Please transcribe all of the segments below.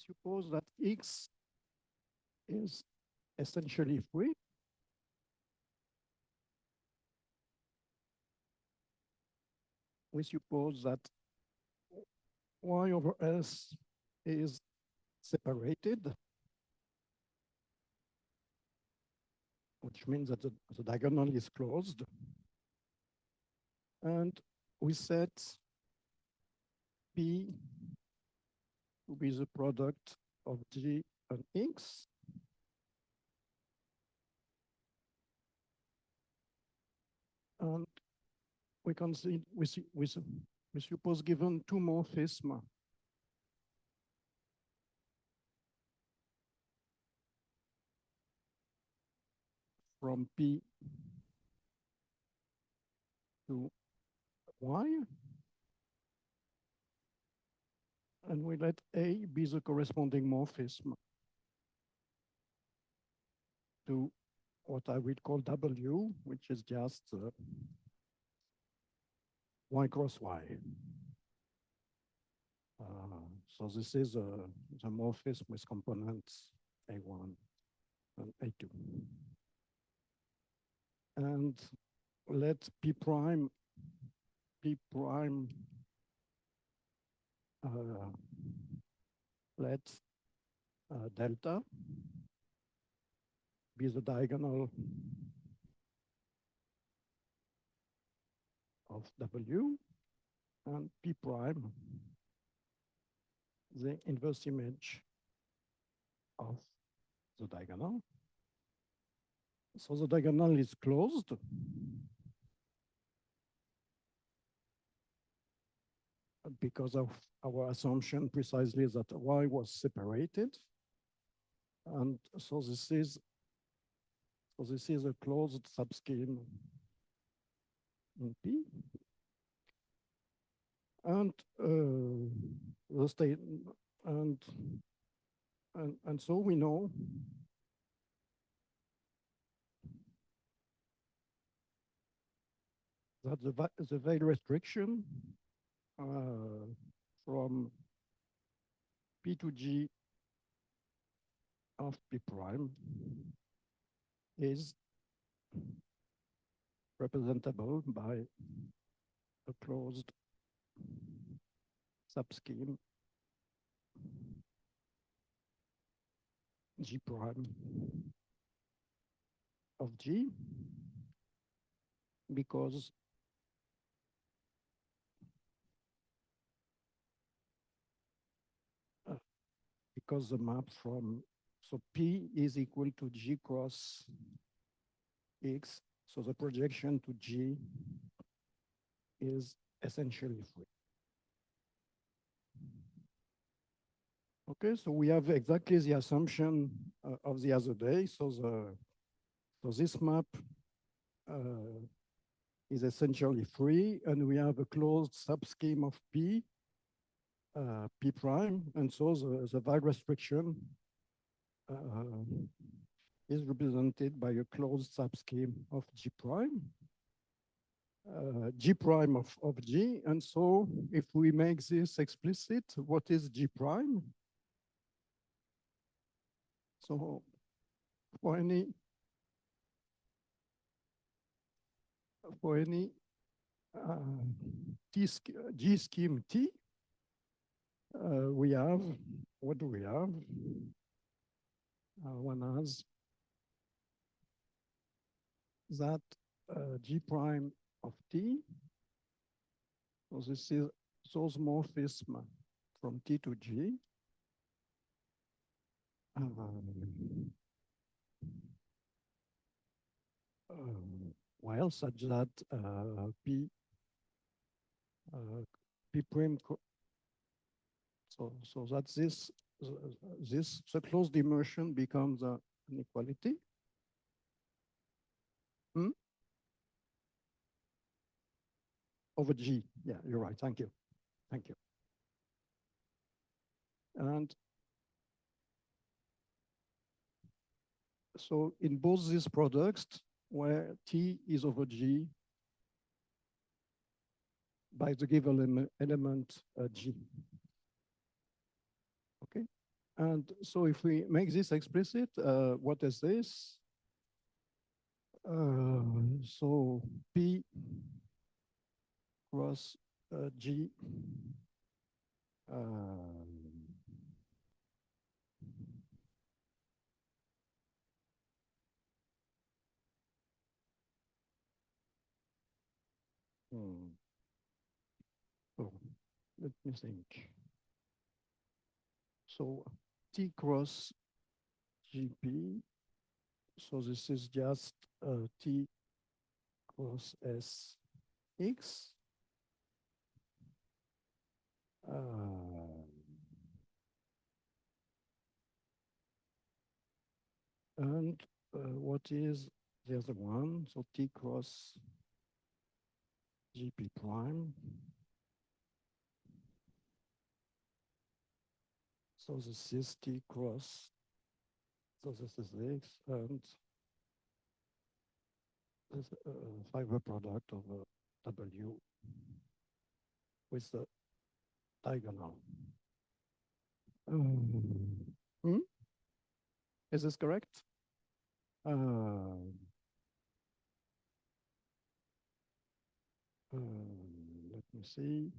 suppose that X is essentially free. We suppose that Y over S is separated, which means that the diagonal is closed. And we set P to be the product of G and X. And we can see, we suppose given two morphisms from P to Y, and we let A be the corresponding morphism to what I would call W, which is just Y cross Y. So this is the morphism with components A1 and A2. And let P prime let delta be the diagonal of W, and P prime the inverse image of the diagonal. So the diagonal is closed. Because of our assumption precisely that Y was separated. And so this is a closed subscheme in P. And the state and so we know that the veil restriction from P to G of P prime is representable by a closed subscheme G prime of G, because the map from, so P is equal to G cross X, so the projection to G is essentially free. Okay, so we have exactly the assumption of the other day. So this map is essentially free, and we have a closed subscheme of P, P prime, and so the veil restriction is represented by a closed subscheme of G prime. G prime of G, and so if we make this explicit, what is G prime? So for any G scheme T, we have, what do we have? One has that G prime of T, so this is those morphism from T to G. Well, such that P prime, so that this the closed immersion becomes an equality. Over G. Yeah, you're right. Thank you. Thank you. And so in both these products, where T is over G by the given element G. Okay. And so if we make this explicit, what is this? So P cross G so let me think. So T cross GP. So this is just T cross S X. And what is the other one? So T cross GP prime. So this is T cross. So this is X and this fiber product of W with the diagonal. Hmm? Is this correct? Let me see.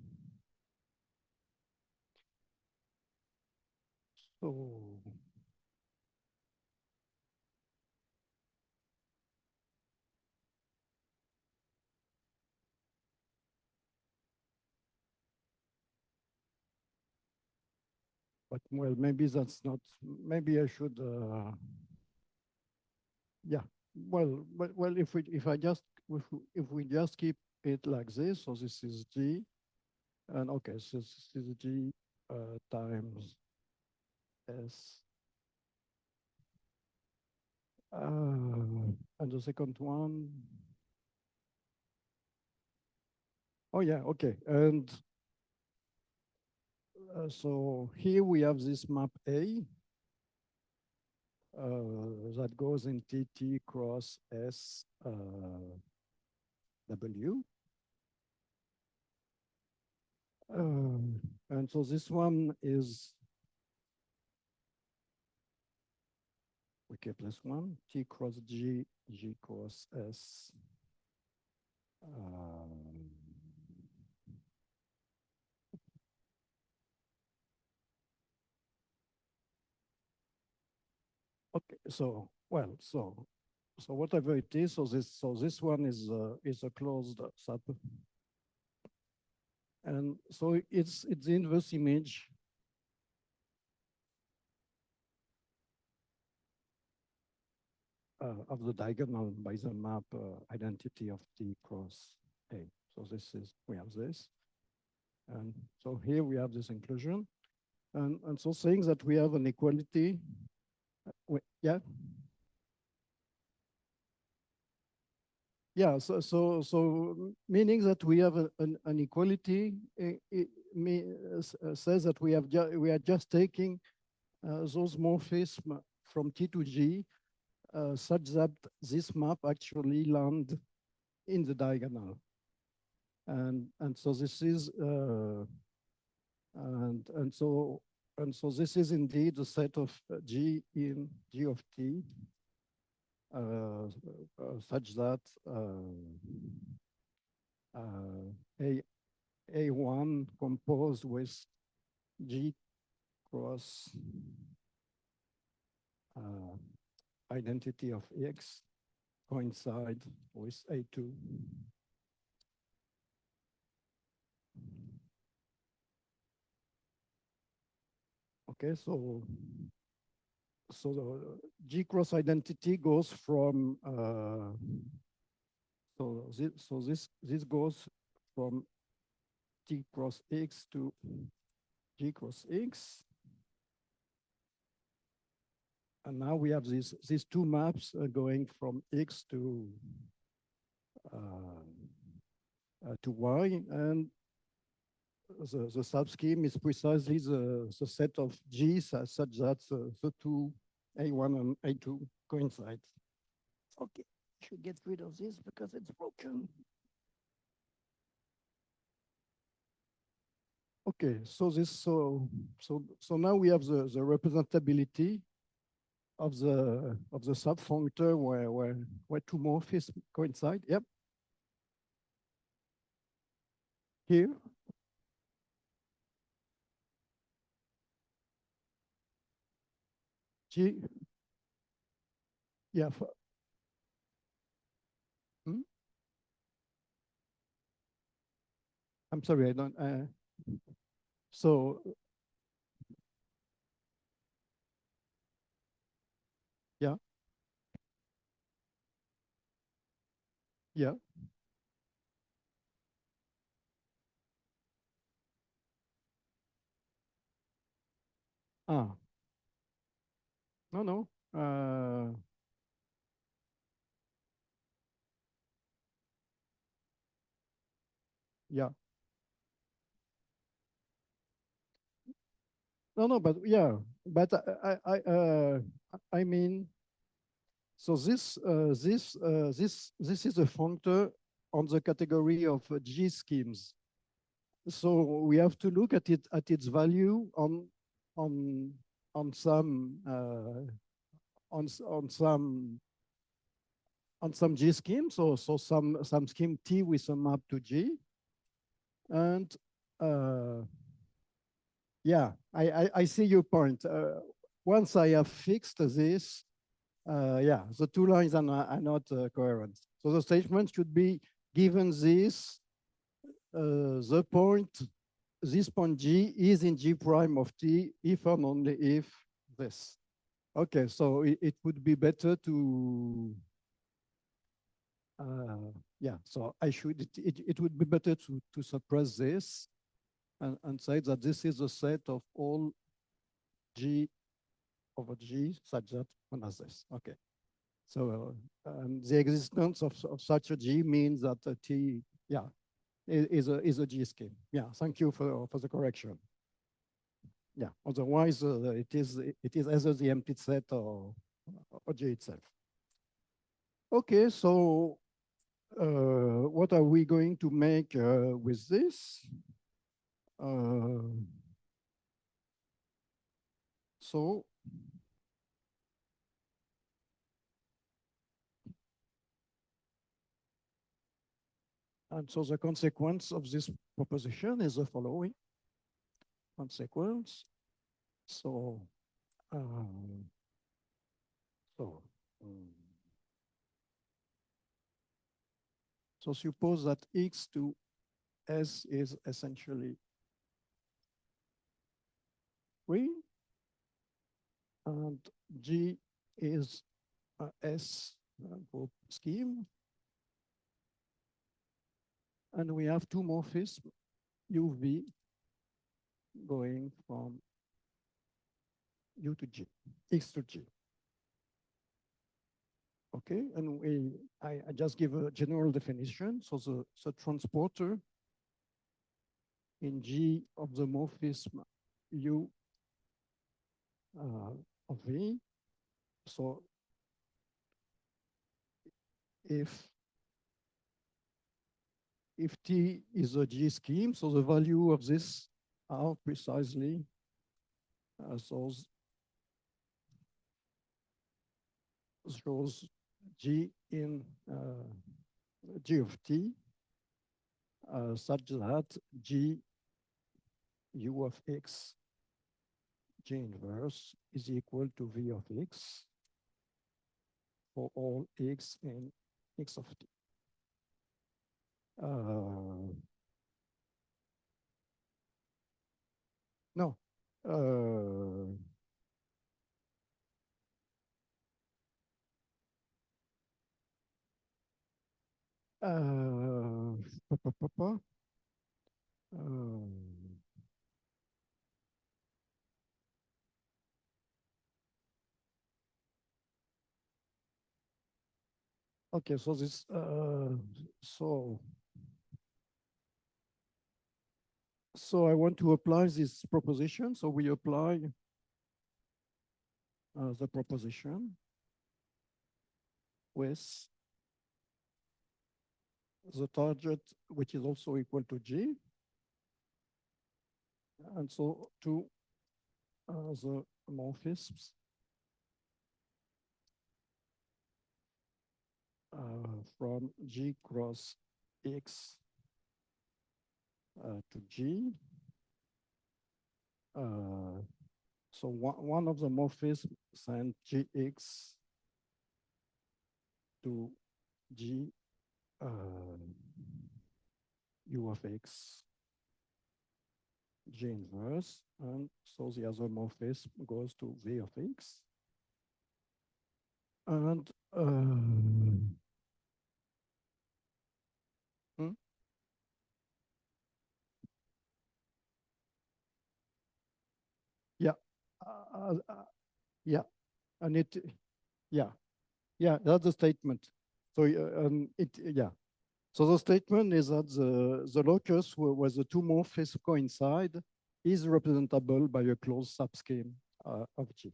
So, but well, maybe that's not, maybe I should, yeah. Well, if we just keep it like this, so this is G, and okay, so this is G times S. And the second one, oh yeah, okay. And so here we have this map A that goes in TT cross S W. And so this one is, we keep this one, T cross G, G cross S. Okay, so, well, so whatever it is, so this one is a closed sub. And so it's the inverse image of the diagonal by the map identity of T cross A. So this is, we have this. And so here we have this inclusion. And so saying that we have an equality, yeah? Yeah, so meaning that we have an equality, says that we are just taking those morphisms from T to G such that this map actually land in the diagonal. And so this is and so this is indeed a set of G in G of T such that A1 composed with G cross identity of X coincide with A2. Okay, so the G cross identity goes from this goes from T cross X to G cross X, and now we have these two maps going from X to Y, and the subscheme is precisely the set of G's such that the two A1 and A2 coincide. Okay, should get rid of this because it's broken. Okay, so now we have the representability of the subfunctor where two morphisms coincide. Yep. Here. G. Yeah. Hmm? I'm sorry, I don't. So yeah, yeah. Ah, no, no. Yeah. No, no, but yeah, but I mean, so this is a functor on the category of G schemes. So we have to look at its value on on some on some G scheme. So some scheme T with a map to G, and yeah, I see your point. Once I have fixed this, yeah, the two lines are not coherent. So the statement should be given this, the point, this point G is in G prime of T if and only if this. Okay, so it would be better to, yeah, so it would be better to suppress this and say that this is a set of all G over G such that one has this. Okay. So the existence of such a G means that a T, yeah, is a G scheme. Yeah, thank you for the correction. Yeah, otherwise it is either the empty set or G itself. Okay, so what are we going to make with this? Uh, so and so the consequence of this proposition is the following consequence. So um, so um, so suppose that x to s is essentially free, and G is a S group scheme, and we have two morphisms UV going from U to G, X to G. Okay, and I just give a general definition. So the transporter in G of the morphism U of V. So if T is a G scheme, so the value of this are precisely those shows G in G of T such that G U of X G inverse is equal to V of X for all X in X of T. No. Pa, pa, pa, pa. Okay, so this, so I want to apply this proposition. So we apply the proposition with the target, which is also equal to G. And so to the morphisms from G cross X to G. So one of the morphisms send Gx to G U of X G inverse, and so the other morphism goes to V of X. And yeah, yeah, and yeah, that's the statement. So yeah. So the statement is that the locus where the two morphisms coincide is representable by a closed subscheme of G.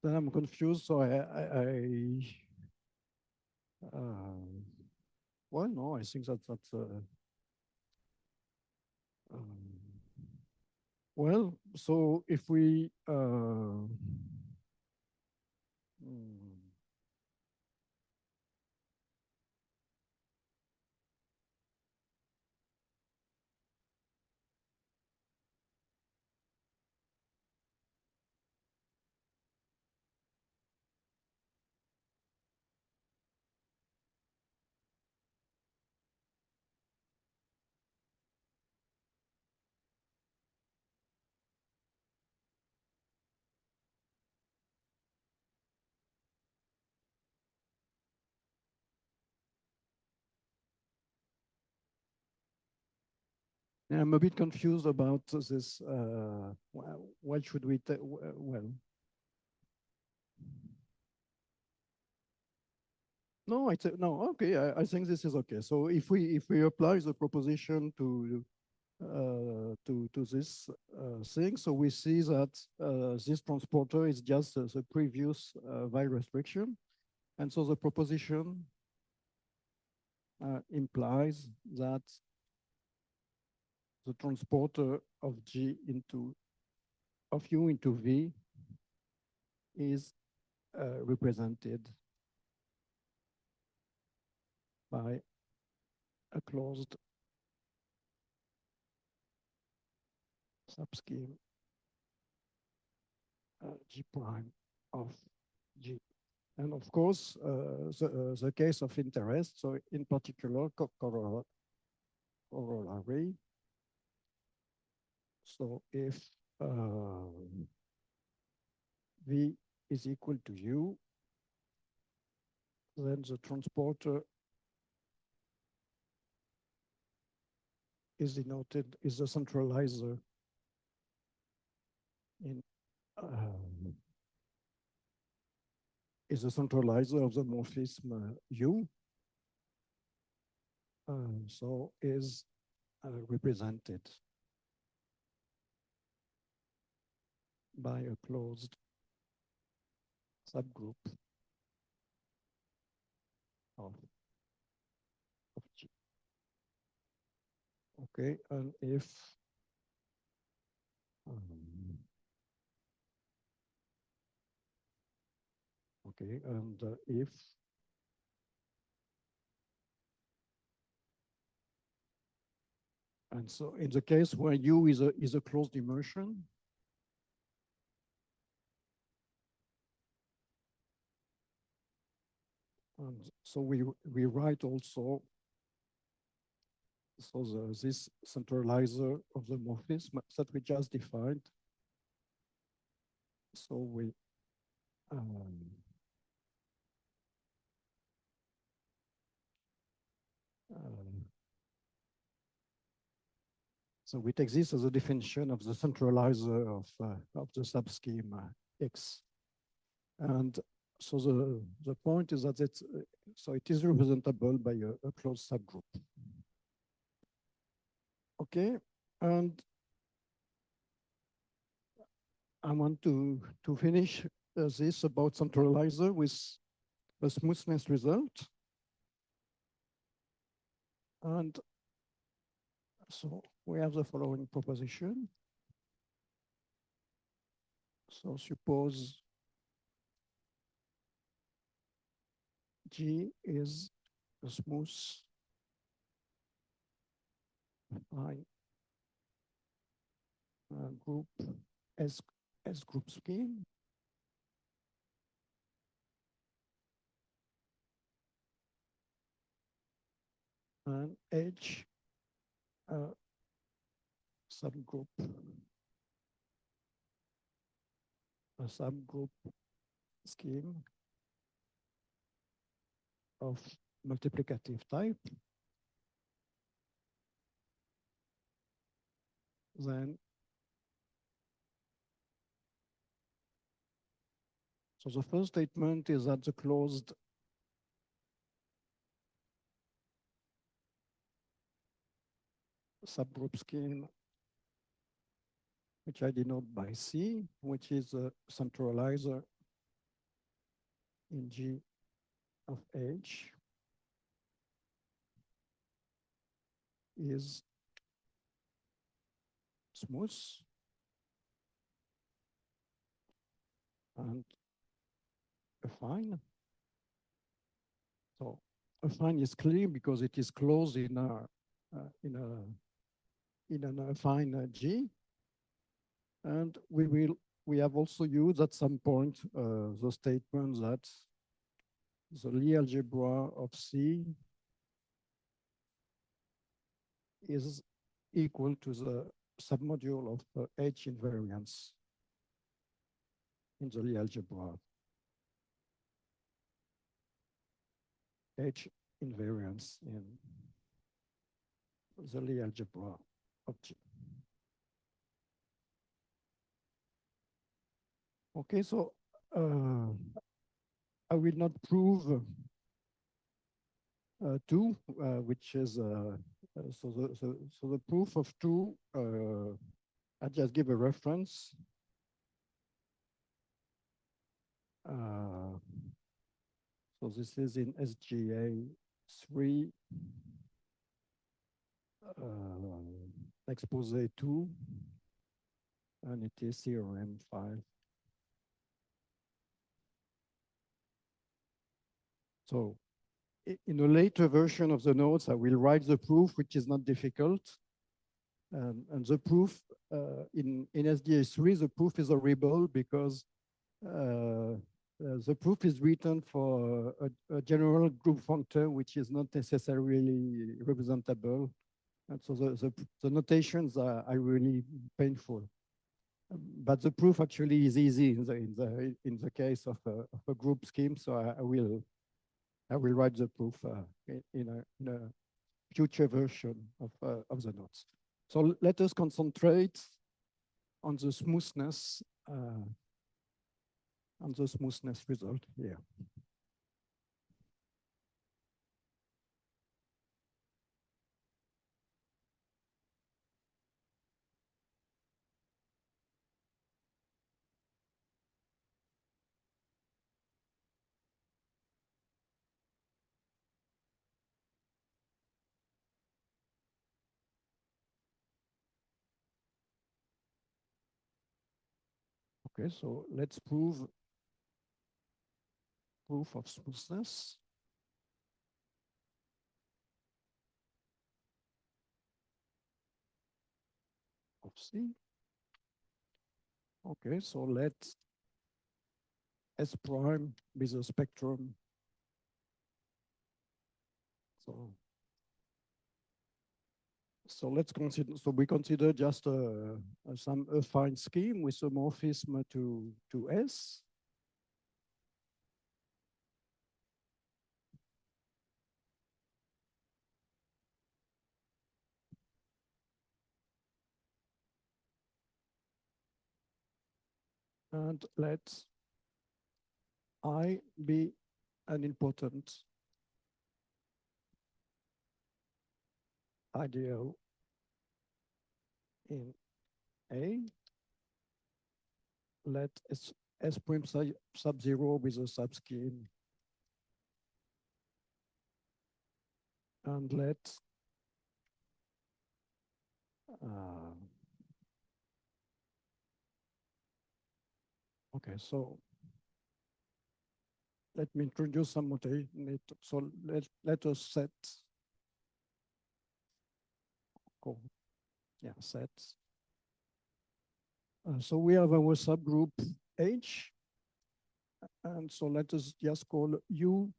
Then I'm confused, so well, no, I think that's well, so if we I'm a bit confused about this. What should we well? No, no. Okay, I think this is okay. So if we apply the proposition to this thing, so we see that this transporter is just the previous vi restriction, and so the proposition implies that the transporter of G into of U into V is represented by a closed subscheme G prime of G. And of course, the case of interest, so in particular, corollary. So if V is equal to U, then the transporter is denoted, is the centralizer in is the centralizer of the morphism U. So is represented by a closed subgroup of G. Okay, and if okay, and if and so in the case where U is a closed immersion, and so we write also so this centralizer of the morphism that we just defined. So we so we take this as a definition of the centralizer of the subscheme X. And So the point is that it's, so it is representable by a closed subgroup. Okay, and I want to finish this about centralizer with a smoothness result. And so we have the following proposition. So suppose G is a smooth line group S group scheme. And H subgroup, a subgroup scheme of multiplicative type, then so the first statement is that the closed subgroup scheme, which I denote by C, which is a centralizer in G of H, is smooth and affine. So affine is clear because it is closed in an affine G, and we have also used at some point the statement that the Lie algebra of C is equal to the submodule of H invariance in the Lie algebra. H invariance in the Lie algebra of G. Okay, so I will not prove 2, which is so the proof of 2. I just give a reference. So this is in SGA 3, expose 2, and it is theorem 5. So in a later version of the notes, I will write the proof, which is not difficult. And the proof in SDA 3, the proof is horrible because the proof is written for a general group functor, which is not necessarily representable. And so the notations are really painful. But the proof actually is easy in the case of a group scheme. So I will write the proof in a future version of the notes. So let us concentrate on the smoothness result here. Okay, so let's prove proof of smoothness. Of C. Okay, so let S prime be the spectrum. So let's consider, so we consider just some affine scheme with a morphism to S. And let's I be an important ideal in A, let S prime sub 0 with a subscheme, and let okay, so let me introduce some notation. So let us set, sets. So we have our subgroup H, and so let us just call U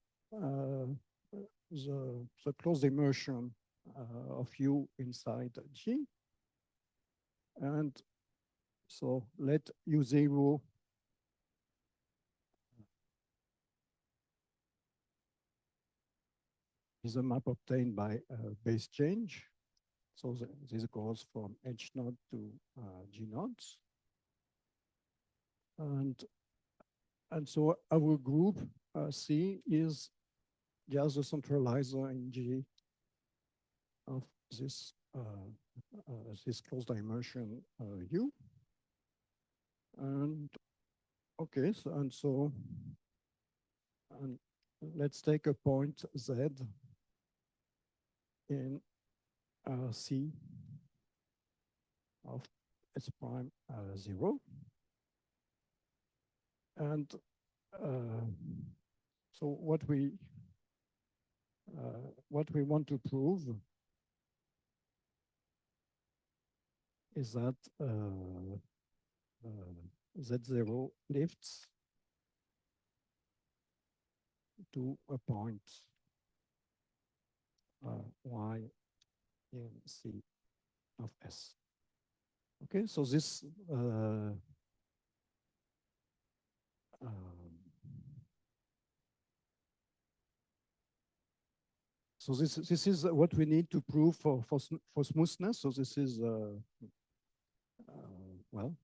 the closed immersion of U inside G. And so let U0 is a map obtained by base change. So this goes from H node to G nodes. And so our group C is just a centralizer in G of this closed immersion U. And okay, so let's take a point Z in C of S prime 0. And so what we want to prove is that Z0 lifts to a point Y in C of S. Okay, so this so this is what we need to prove for smoothness. So this is well.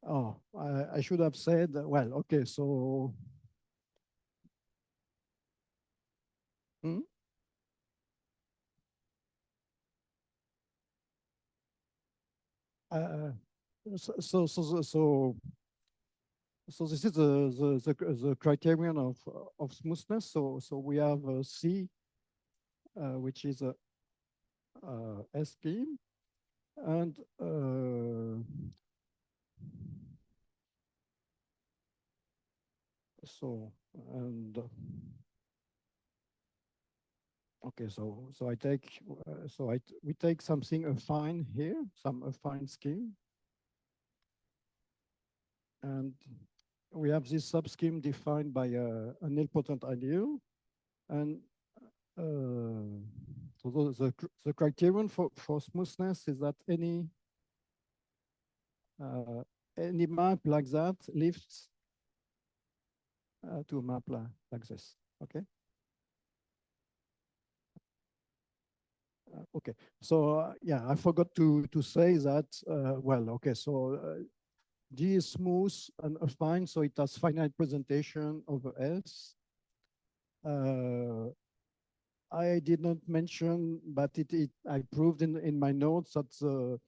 Oh, I should have said well. Okay, so. Hmm? So this is the criterion of smoothness. So we have C, which is a S scheme, and so and okay, so I take we take something affine here, some affine scheme, and we have this subscheme defined by a nilpotent ideal, and so the criterion for smoothness is that any map like that lifts to a map like this. Okay. Okay. So yeah, I forgot to say that. Well, okay. So G is smooth and affine, so it has finite presentation over S. I did not mention, but I proved in my notes that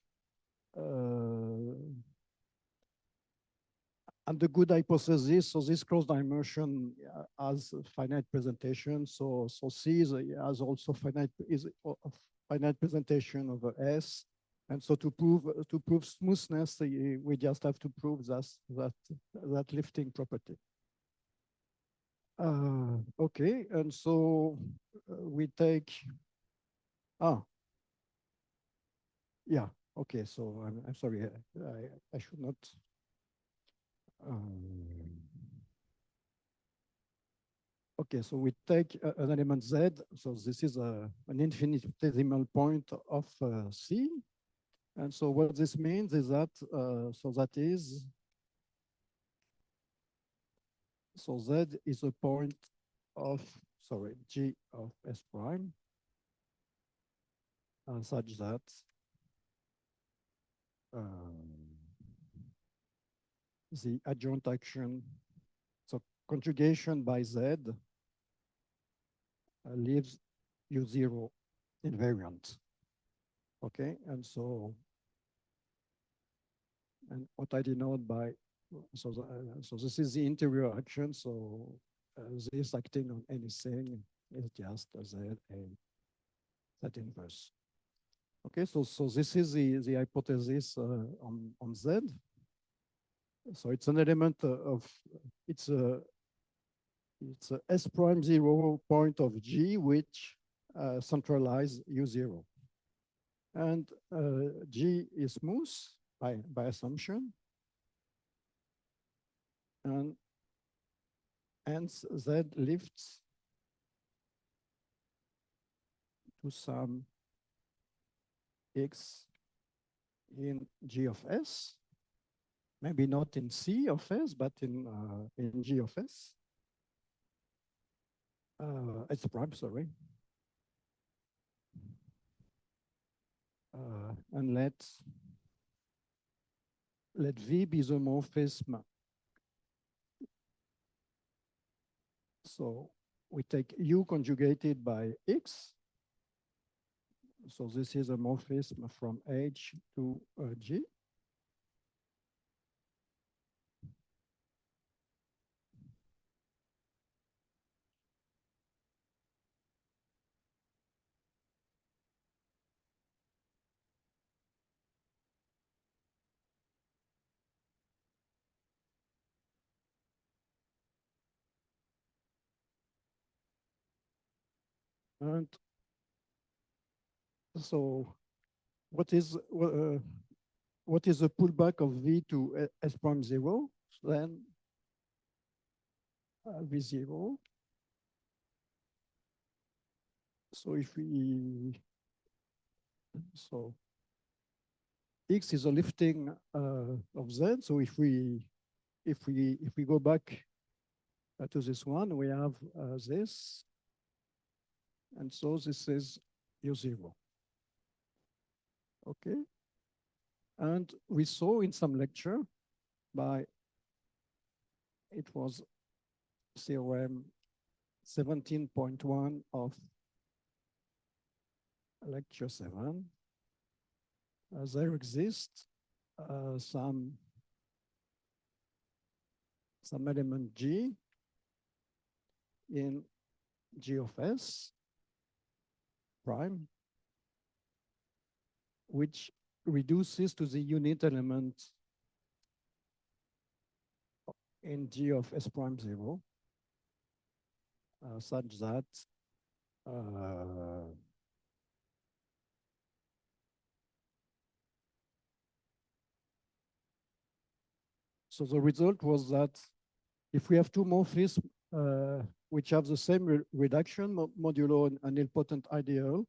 and the good hypothesis, so this closed immersion has finite presentation. So C has also finite presentation over S. And so to prove smoothness, we just have to prove that lifting property. Okay, and so we take yeah. Okay, so I'm sorry, I should not. Okay, so we take an element Z. So this is an infinitesimal point of C. And so what this means is that, so Z is a point of, G of S prime, such that the adjoint action, so conjugation by Z leaves U0 invariant. Okay, and so, and what I denote by, so, so this is the interior action, so this acting on anything is just a Z inverse. Okay, so this is the hypothesis on Z. So it's an element of, it's a S prime 0 point of G, which centralize U0. And G is smooth by assumption. And hence Z lifts to some X in G of S. Maybe not in C of S, but in G of S. S prime, sorry. And let V be the morphism. So we take U conjugated by X. So this is a morphism from H to G. And so what is the pullback of V to S prime 0? Then V0. So if we, so X is a lifting of Z. So if we go back to this one, we have this. And so this is U0. Okay. And we saw in some lecture by, it was theorem 17.1 of lecture 7. There exists some element G in G of S prime, which reduces to the unit element in G of S prime 0, such that so the result was that if we have two morphisms which have the same reduction modulo an nilpotent ideal,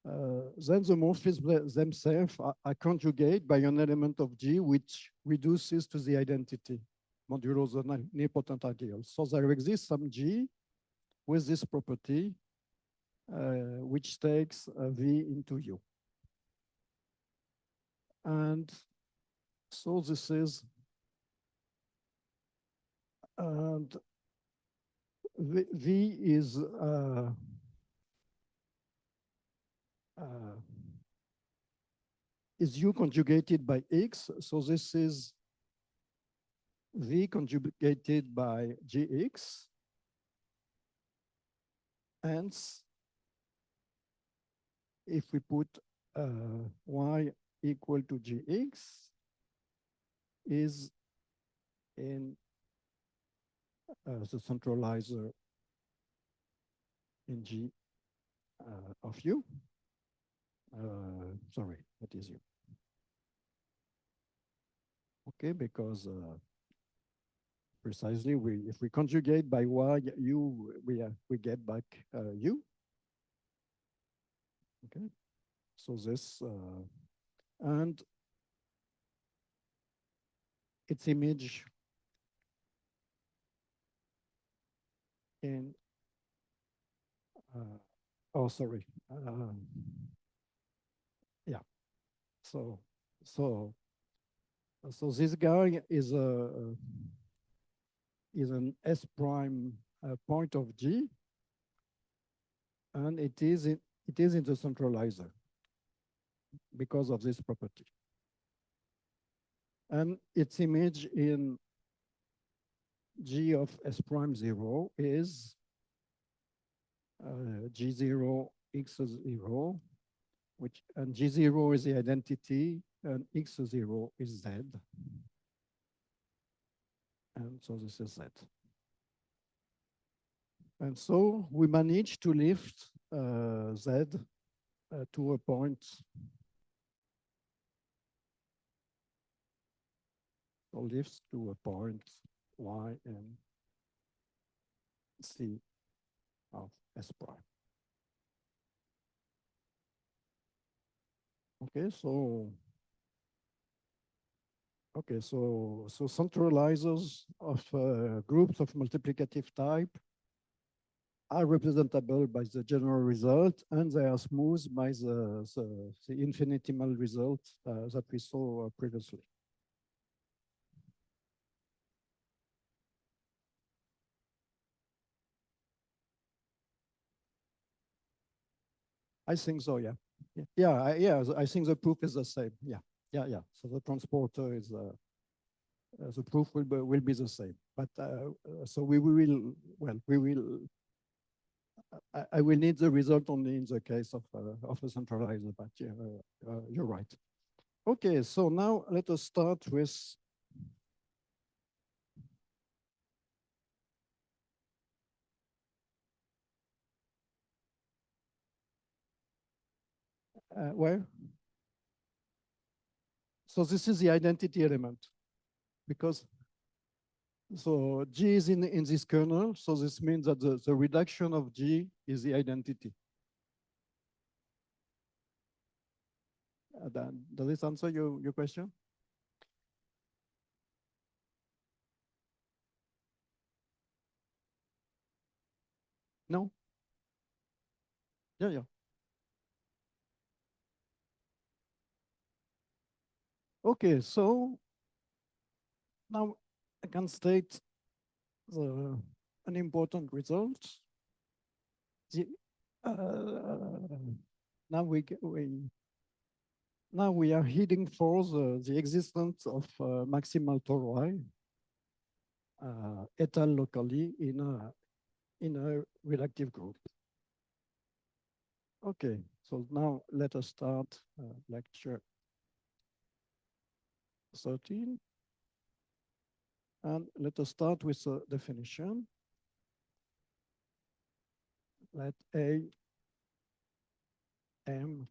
then the morphisms themselves are conjugate by an element of G which reduces to the identity modulo the nilpotent ideal. So there exists some G with this property which takes V into U. And so this is, and V is U conjugated by X. So this is V conjugated by Gx. Hence, if we put Y equal to Gx, is in the centralizer in G of U. Sorry, what is U? Okay, because precisely if we conjugate by Y U, we get back U. Okay, so this and its image in oh, sorry. Yeah. So this guy is a is an S prime point of G, and it is in the centralizer because of this property. And its image in G of S prime 0 is G0 X0, and G0 is the identity, and X0 is Z. And so this is Z. And so we managed to lift Z to a point or lifts to a point Y and C of S prime. Okay, so centralizers of groups of multiplicative type are representable by the general result, and they are smoothed by the infinitesimal result that we saw previously. I think so, yeah. Yeah, I think the proof is the same. Yeah. So the transporter is the proof will be the same. But so we will. I will need the result only in the case of a centralizer. But yeah, you're right. Okay, so now let us start with. Where? So this is the identity element, because so G is in this kernel, so this means that the reduction of G is the identity. Does this answer your question? No? Yeah. Okay, so now I can state an important result. Now we are heading for the existence of maximal tori eta locally in a reductive group. Okay, so now let us start lecture 13. And let us start with a definition. Let A M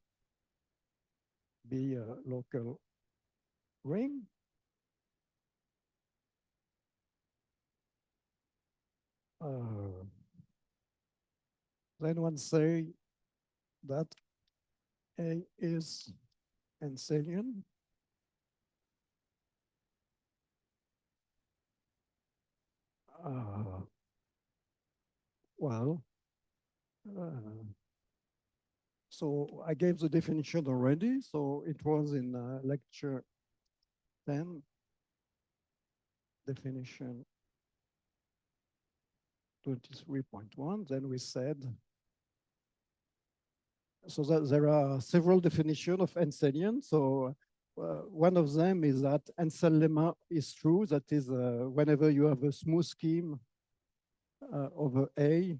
be a local ring. Then one say that A is Henselian. Well, so I gave the definition already. So it was in lecture 10, definition 23.1. Then we said, so that there are several definitions of Henselian. So one of them is that Hensel lemma is true. That is, whenever you have a smooth scheme over A,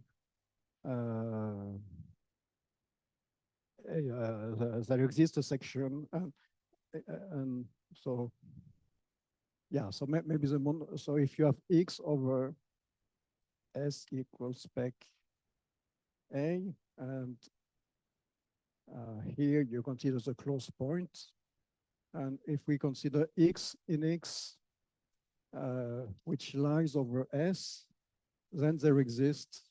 there exists a section, and so yeah. So maybe so if you have X over S equals spec A, and here you consider the close point. And if we consider X in X, which lies over S, then there exists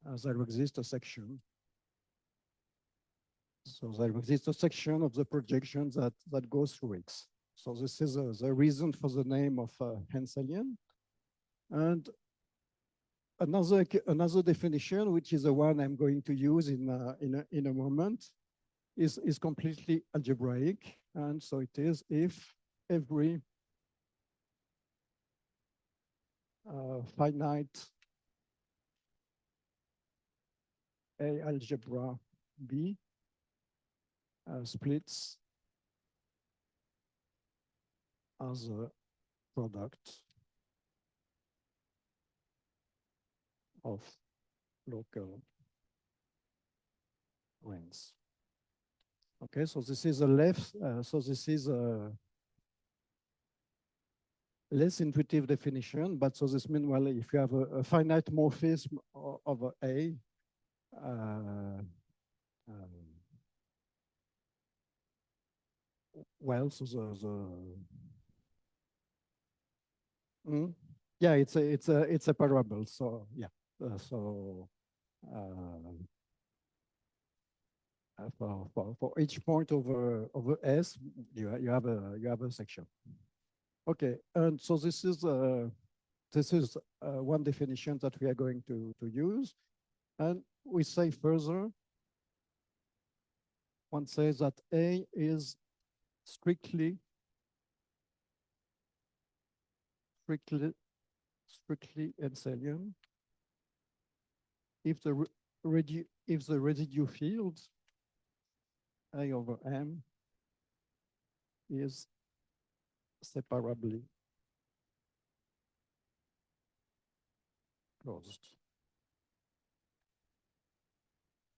a section. So there exists a section of the projection that goes through X. So this is the reason for the name of Henselian. And another definition, which is the one I'm going to use in a moment, is completely algebraic. And so it is if every finite A algebra B splits as a product of local rings. Okay, so this is a this is a less intuitive definition, but so this means, well, if you have a finite morphism of A, well, so yeah, it's a parable. So yeah, for each point over S, you have a section. Okay, and so this is one definition that we are going to use, and we say further. One says that A is strictly Hesselian if the residue field A over M is separably closed.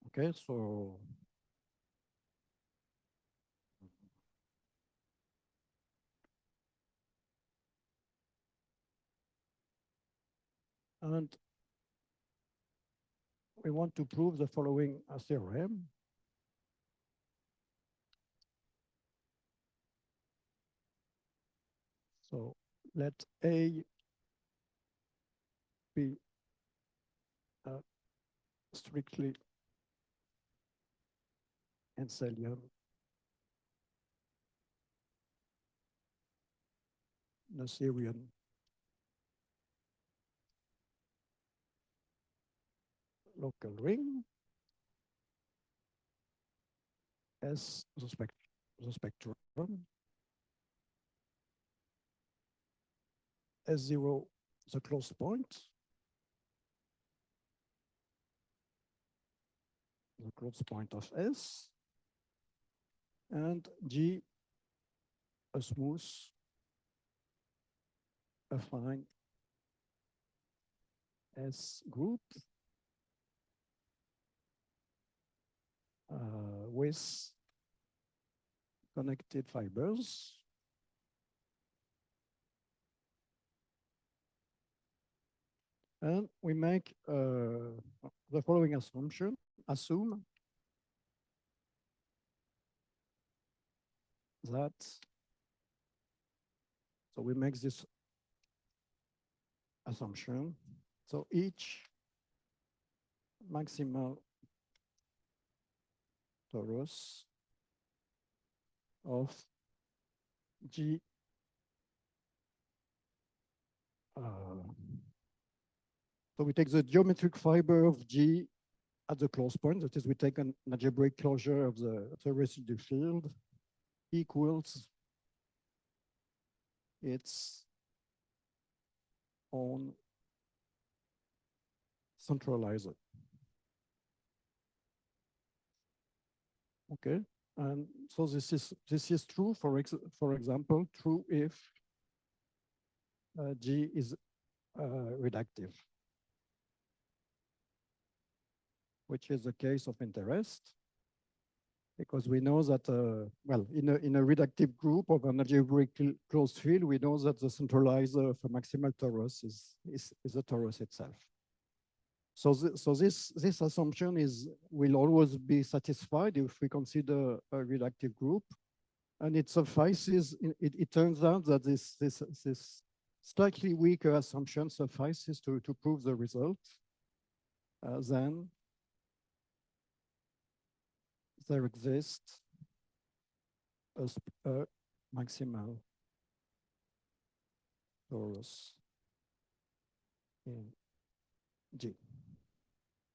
Okay, so and we want to prove the following theorem. So let A be strictly Hesselian Noetherian local ring as the spectrum S0 the closed point, the closed point of S, and G a smooth affine S group with connected fibers and we make the following assumption. Assume that, so we make this assumption. So each maximal torus of G so we take the geometric fiber of G at the close point, that is, we take an algebraic closure of the residue field equals its own centralizer. Okay, and so this is true for example, true if G is reductive, which is the case of interest, because we know that well, in a reductive group of an algebraically closed field, we know that the centralizer of a maximal torus is the torus itself. So, this assumption will always be satisfied if we consider a reductive group, and it suffices. It turns out that this slightly weaker assumption suffices to prove the result. Then there exists a maximal torus in G.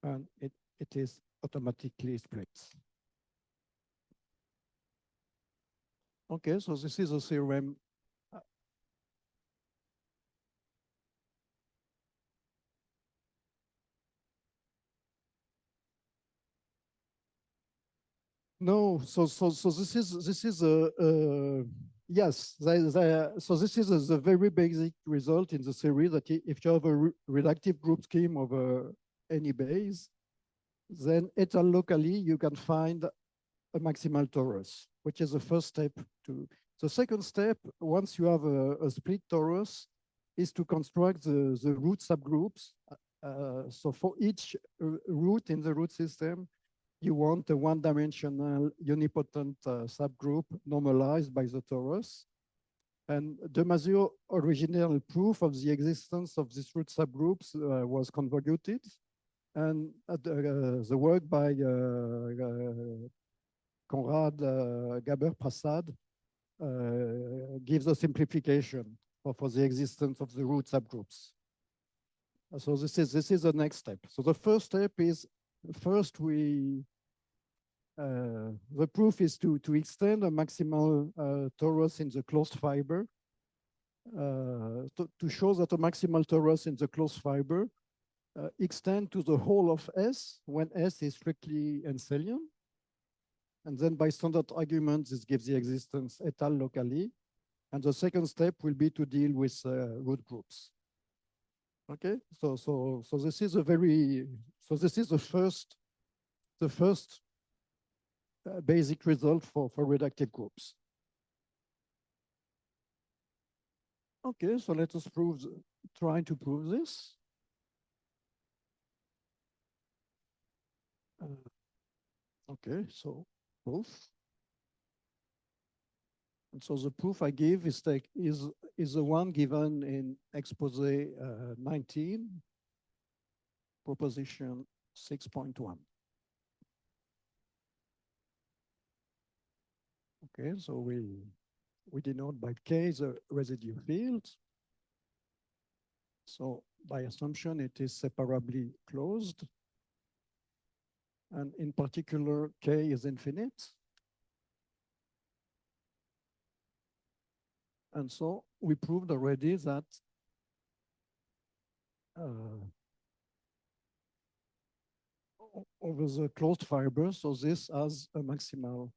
And it is automatically split. Okay, so this is a theorem No, so this is a yes. So this is a very basic result in the series that if you have a reductive group scheme over any base, then etal locally you can find a maximal torus, which is the first step to. The second step, once you have a split torus, is to construct the root subgroups. So for each root in the root system, you want a one-dimensional unipotent subgroup normalized by the torus. And Damasio original proof of the existence of these root subgroups was convoluted. And the work by Conrad Gaber-Prasad gives a simplification for the existence of the root subgroups. So this is the next step. So the first step is first the proof is to extend a maximal torus in the closed fiber to show that a maximal torus in the closed fiber extend to the whole of S when S is strictly Henselian. And then by standard arguments, this gives the existence etal locally. And the second step will be to deal with root groups. Okay, so this is this is the first basic result for reductive groups. Okay, so let us try to prove this. Okay, so proof. And so the proof I give is the one given in expose 19, proposition 6.1. Okay, so we denote by K the residue field. So by assumption, it is separably closed. And in particular, K is infinite. And so we proved already that over the closed fiber, so this has a maximal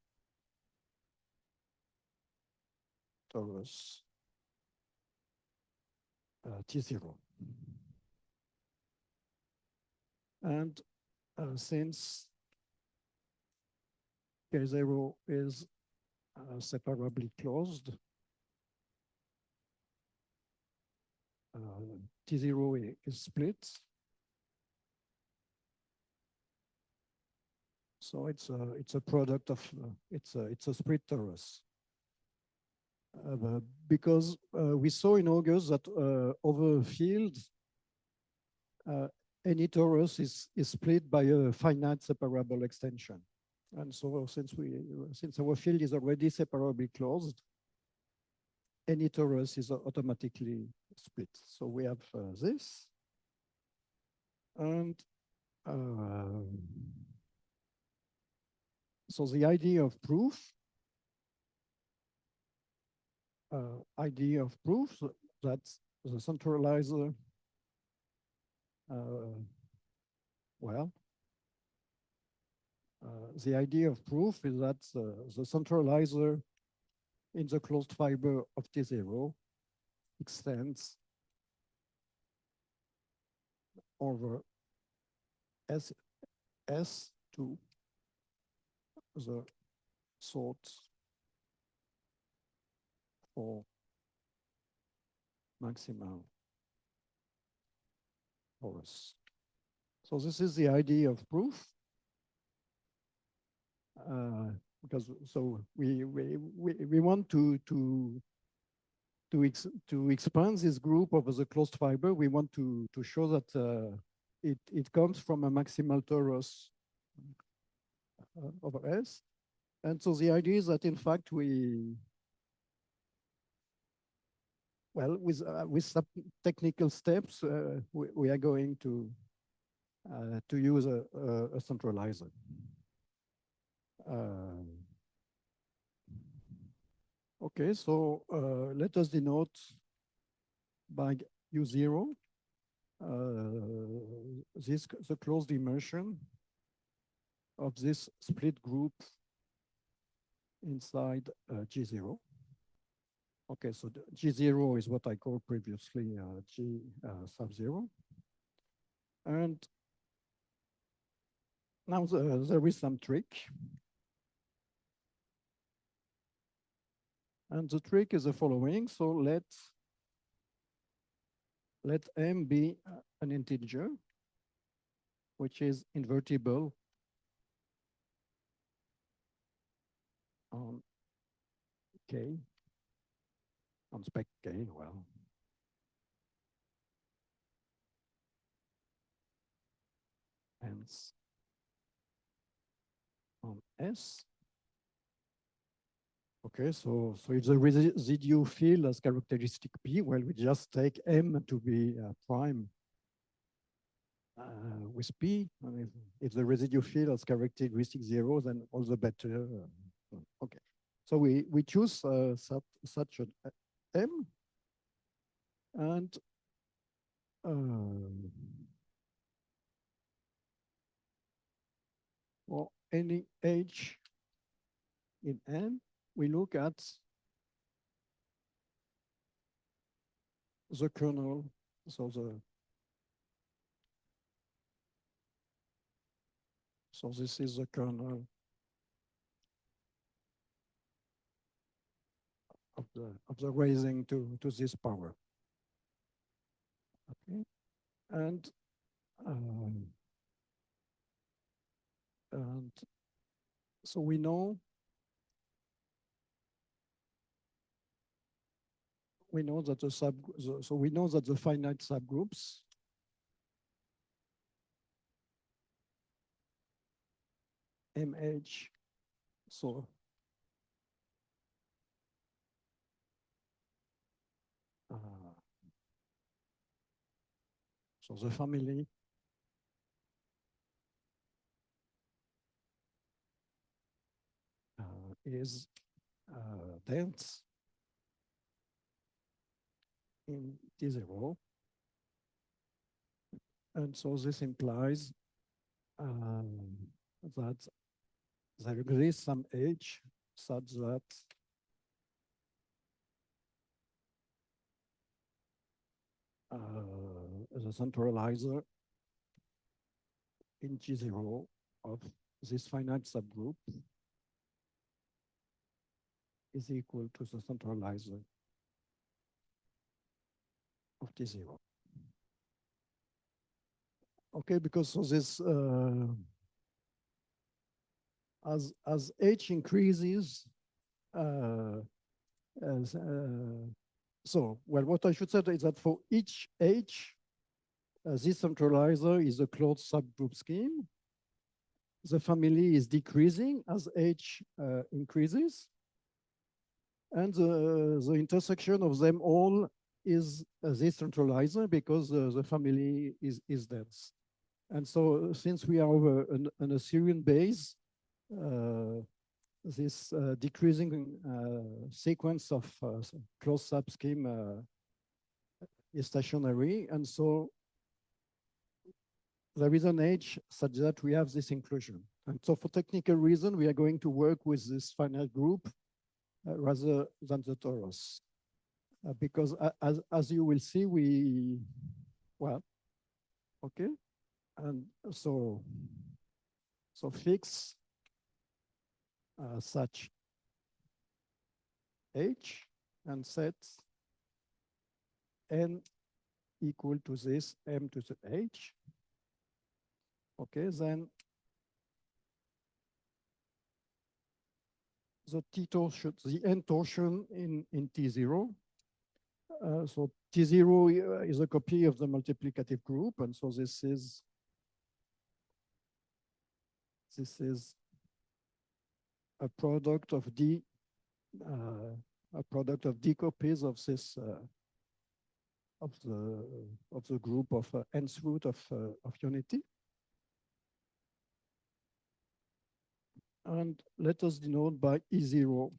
torus T0. And since K0 is separably closed, T0 is split. So it's a product of it's a split torus. Because we saw in August that over a field, any torus is split by a finite separable extension. And so since our field is already separably closed, any torus is automatically split. So we have this. And so the idea of proof that the centralizer, the idea of proof is that the centralizer in the closed fiber of T0 extends over S to the sort for maximal torus. So this is the idea of proof. Because so we want to expand this group over the closed fiber. We want to show that it comes from a maximal torus over S. And so the idea is that in fact with some technical steps, we are going to use a centralizer. Okay, so let us denote by U0 the closed immersion of this split group inside G0. Okay, so the G0 is what I called previously G sub 0. And now there is some trick. And the trick is the following. So let M be an integer, which is invertible on K, on spec K, well. Hence on S. Okay, so if the residue field has characteristic P, well, we just take M to be prime with P. And if the residue field has characteristic 0, then all the better. Okay, so we choose such an M, and for any H in N, we look at the kernel, so this is the kernel of the raising to this power. Okay, and so we know that we know that the finite subgroups MH, so the family is dense in T0. And so this implies that there exists some H such that the centralizer in G0 of this finite subgroup is equal to the centralizer of T0. Okay, because so this as H increases, so well, what I should say is that for each H, this centralizer is a closed subgroup scheme. The family is decreasing as H increases, and the intersection of them all is this centralizer because the family is dense. And so since we are over an Assyrian base, this decreasing sequence of closed subscheme is stationary. And so there is an H such that we have this inclusion. And so for technical reason, we are going to work with this finite group rather than the torus. Because as you will see, well, okay. And so fix such H and set N equal to this M to the H. Okay, then the T torsion, the N torsion in T0. So T0 is a copy of the multiplicative group, and so this is a product of D copies of this of the group of nth root of unity. And let us denote by E0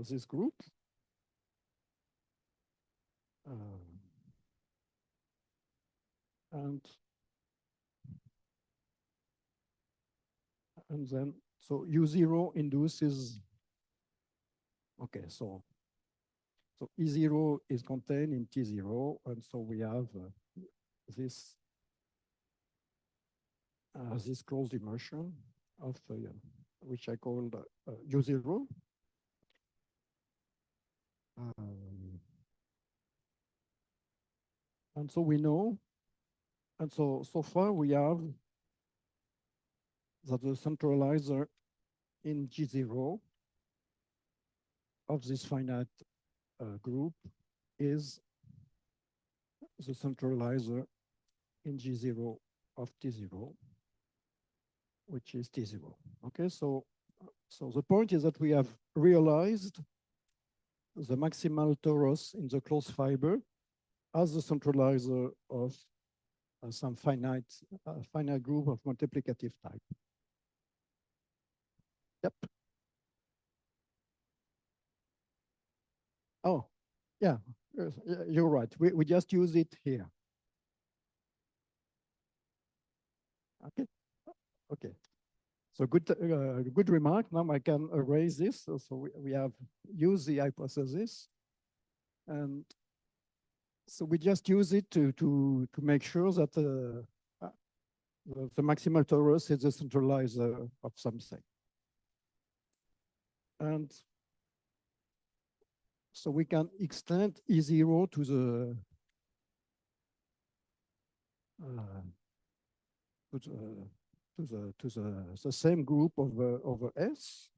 this group. And then, so U0 induces Okay, so E0 is contained in T0, and so we have this this closed immersion of which I called U0. And so we know, and so far we have that the centralizer in G0 of this finite group is the centralizer in G0 of T0, which is T0. Okay, so the point is that we have realized the maximal torus in the closed fiber as the centralizer of some finite group of multiplicative type. Yep. Oh, yeah, you're right. We just use it here. Okay. Okay. So good remark. Now I can erase this. So we have used the hypothesis, and so we just use it to make sure that the maximal torus is the centralizer of something. And so we can extend E0 to the the same group over S.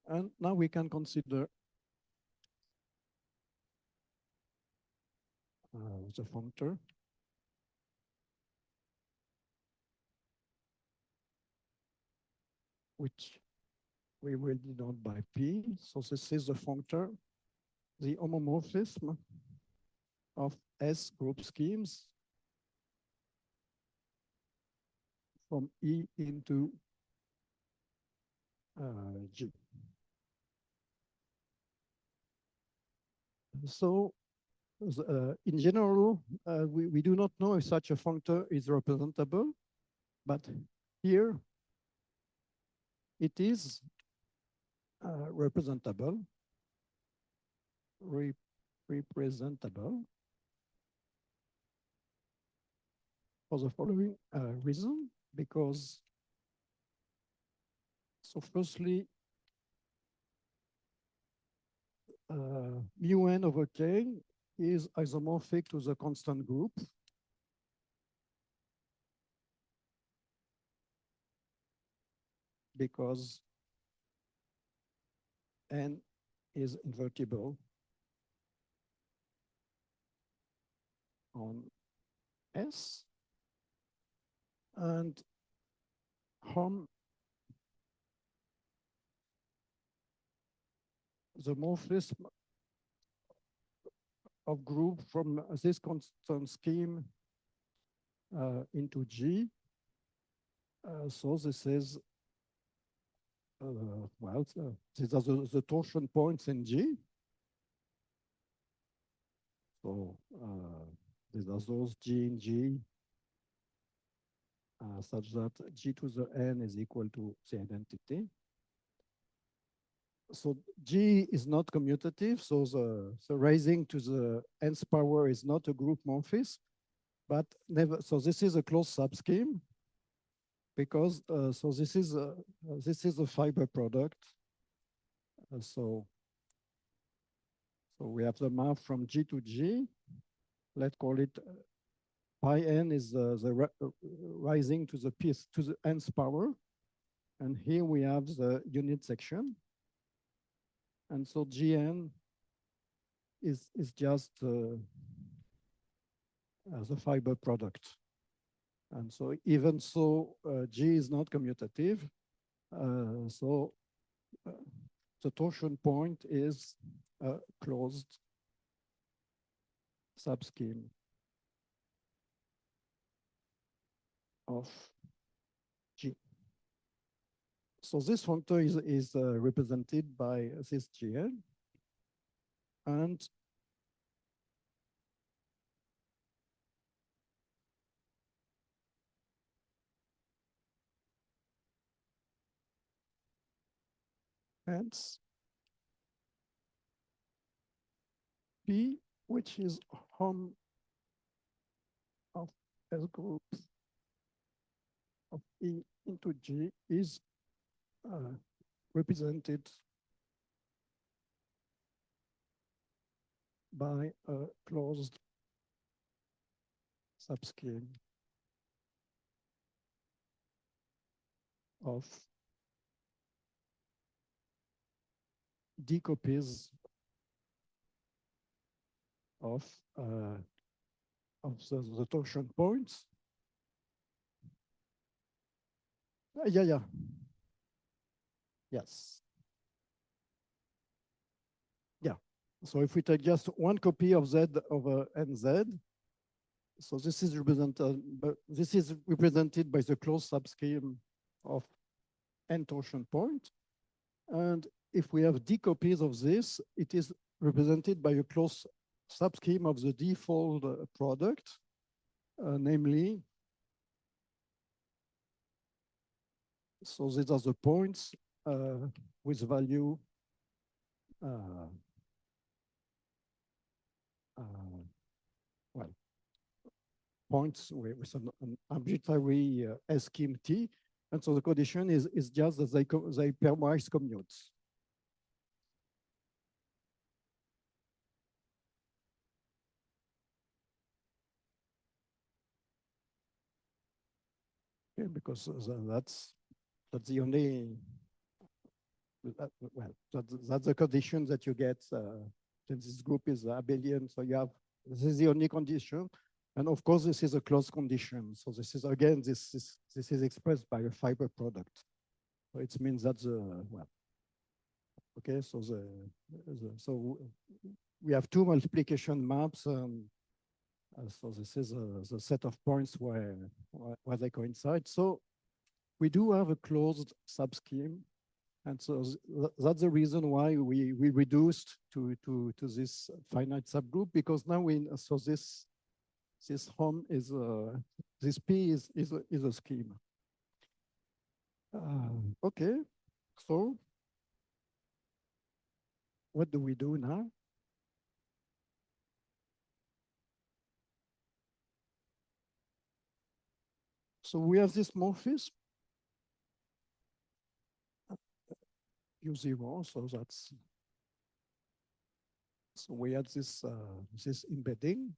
And now we can consider the functor which we will denote by P. So this is the functor, the homomorphism of S group schemes from E into G. So in general, we do not know if such a functor is representable, but here it is representable for the following reason, because so firstly, mu n over k is isomorphic to the constant group. Because n is invertible on S, and the morphism of group from this constant scheme into G. So this is, well, these are the torsion points in G. So these are those G in G, such that G to the n is equal to the identity. So G is not commutative, so the raising to the nth power is not a group morphism, but never. So this is a closed subscheme, because so this is a fiber product. So we have the map from G to G. Let's call it pi n is the rising to the nth power, and here we have the unit section. And so Gn is just the fiber product. And so even so, G is not commutative. So the torsion point is a closed subscheme of G. So this functor is represented by this Gn. And hence P, which is home of S group of E into G, is represented by a closed subscheme of D copies of the torsion points. Yeah. Yes. Yeah. So if we take just one copy of Z over NZ, so this is represented by the closed subscheme of N torsion point. And if we have D copies of this, it is represented by a closed subscheme of the D-fold product, namely, so these are the points with value well, points with an arbitrary S scheme T. And so the condition is just that they pairwise commutes. Okay, because that's the only, well, that's the condition that you get since this group is abelian. So you have, this is the only condition. And of course, this is a closed condition. So this is, again, this is expressed by a fiber product. So it means that well, okay, so so we have two multiplication maps. So this is the set of points where they coincide. So we do have a closed subscheme. And so that's the reason why we reduced to this finite subgroup, because now so this home is this P is a scheme. Okay, so what do we do now? So we have this morphism U0, so that's, so we had this this embedding.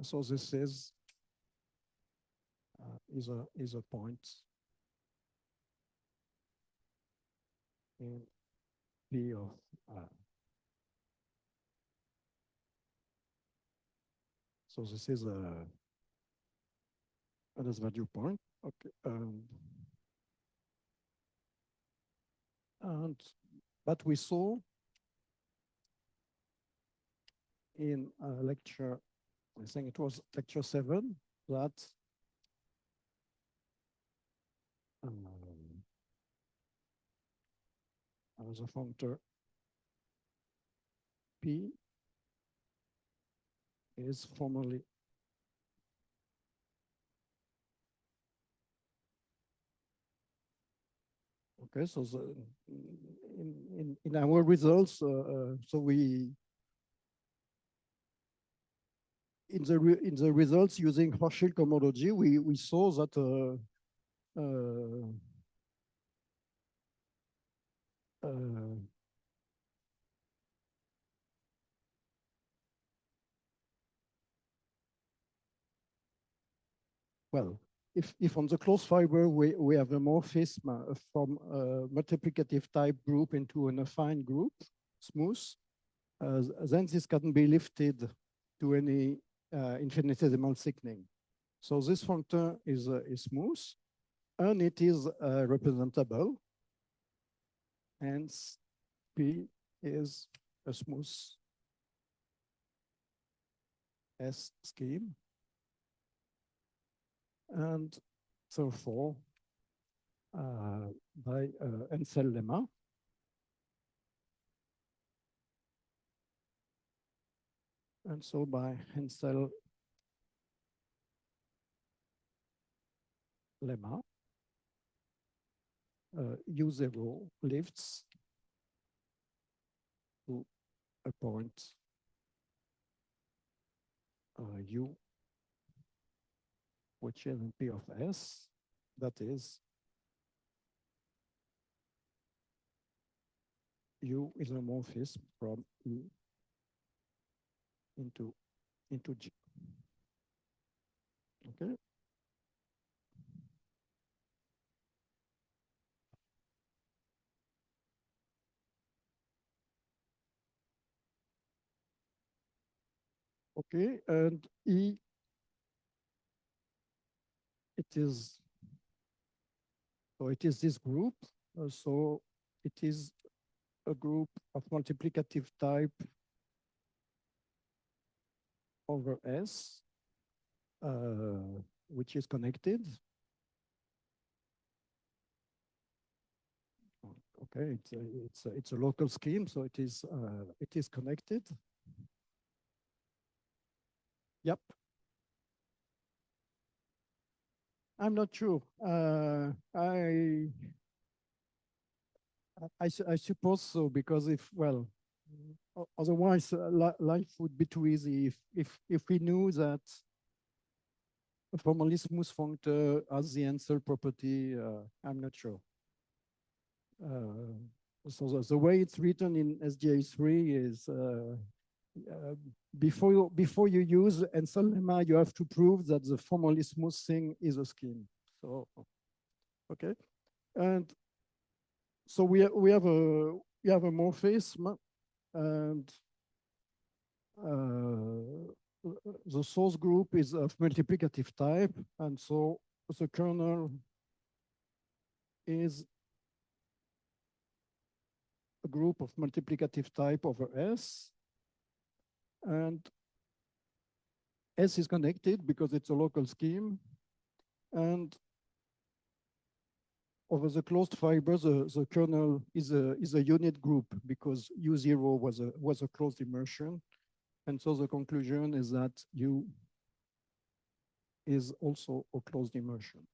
So this is a point in P of so this is a this value point. Okay, but we saw in lecture, I think it was lecture 7, that as a functor P is formally okay. So in our results, so we in the results using Hochschild cohomology, we saw that well, if on the closed fiber we have a morphism from a multiplicative type group into an affine group, smooth, then this can be lifted to any infinitesimal thickening. So this functor is smooth, and it is representable. Hence, P is a smooth S scheme. And therefore, by Hensel lemma, and so by Hensel lemma, U0 lifts to a point U, which is in P of S, that is U isomorphism from E into G. Okay. Okay, and E, it is this group. So it is a group of multiplicative type over S, which is connected. Okay, it's a local scheme, so it is connected. Yep. I'm not sure. I suppose so, because if, well, otherwise life would be too easy if we knew that a formally smooth functor has the answer property. I'm not sure. So the way it's written in SGA3 is before you use Ansel lemma, you have to prove that the formally smooth thing is a scheme. So, okay, and so we have a morphism, and the source group is of multiplicative type, and so the kernel is a group of multiplicative type over S, and S is connected because it's a local scheme, and over the closed fiber, the kernel is a unit group because U0 was a closed immersion, and so the conclusion is that U is also a closed immersion.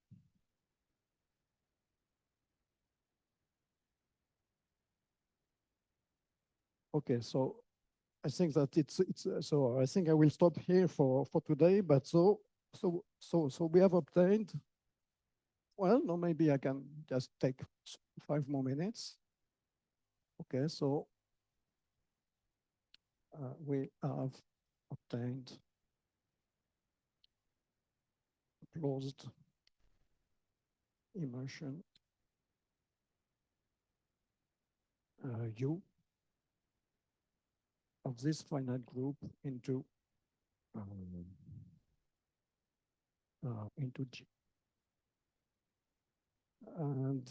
Okay, so I think that so I think I will stop here for today. But so we have obtained. Well, no, maybe I can just take 5 more minutes. Okay, so we have obtained closed immersion U of this finite group into G. And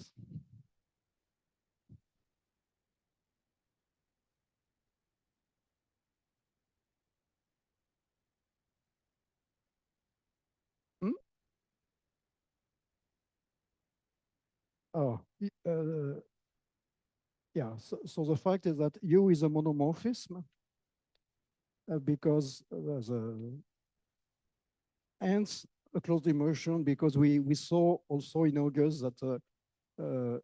oh, yeah, so the fact is that U is a monomorphism because hence a closed immersion, because we saw also in August that a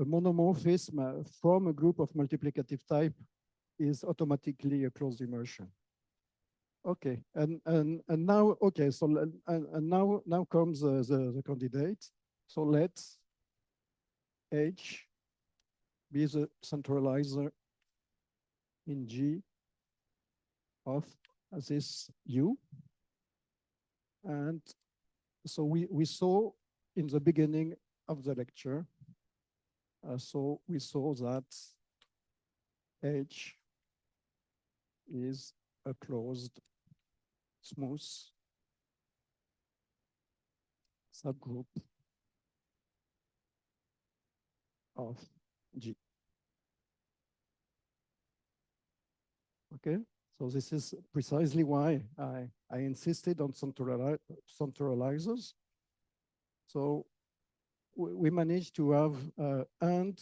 monomorphism from a group of multiplicative type is automatically a closed immersion. Okay, and now, okay, so and now comes the candidate. So let H be the centralizer in G of this U. And so we saw in the beginning of the lecture, so we saw that H is a closed smooth subgroup of G. Okay, so this is precisely why I insisted on centralizers. So we managed to have, and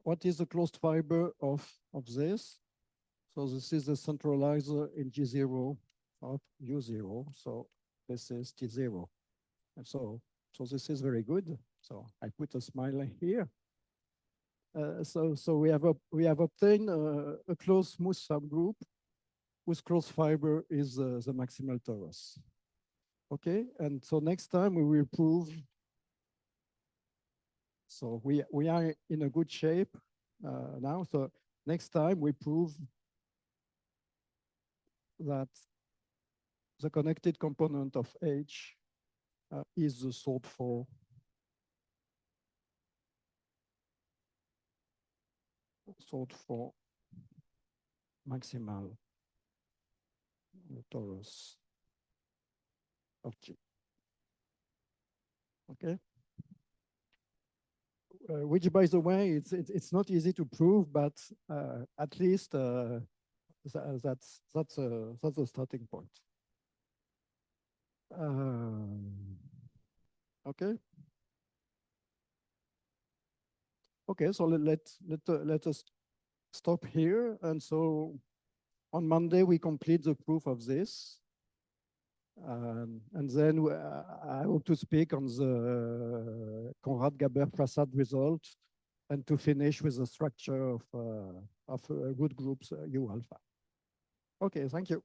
what is the closed fiber of this? So this is the centralizer in G0 of U0. So this is T0. And so So this is very good. So I put a smile here. So we have obtained a closed smooth subgroup whose closed fiber is the maximal torus. Okay, and so next time we will prove. So we are in a good shape now. So next time we prove that the connected component of H is the sort for maximal torus of G. Okay. Which, by the way, it's not easy to prove, but at least that's a starting point. Okay. Okay, so let us stop here. And so on Monday, we complete the proof of this. And then I hope to speak on the Conrad-Gaber-Prasad result and to finish with the structure of root groups U alpha. Okay, thank you.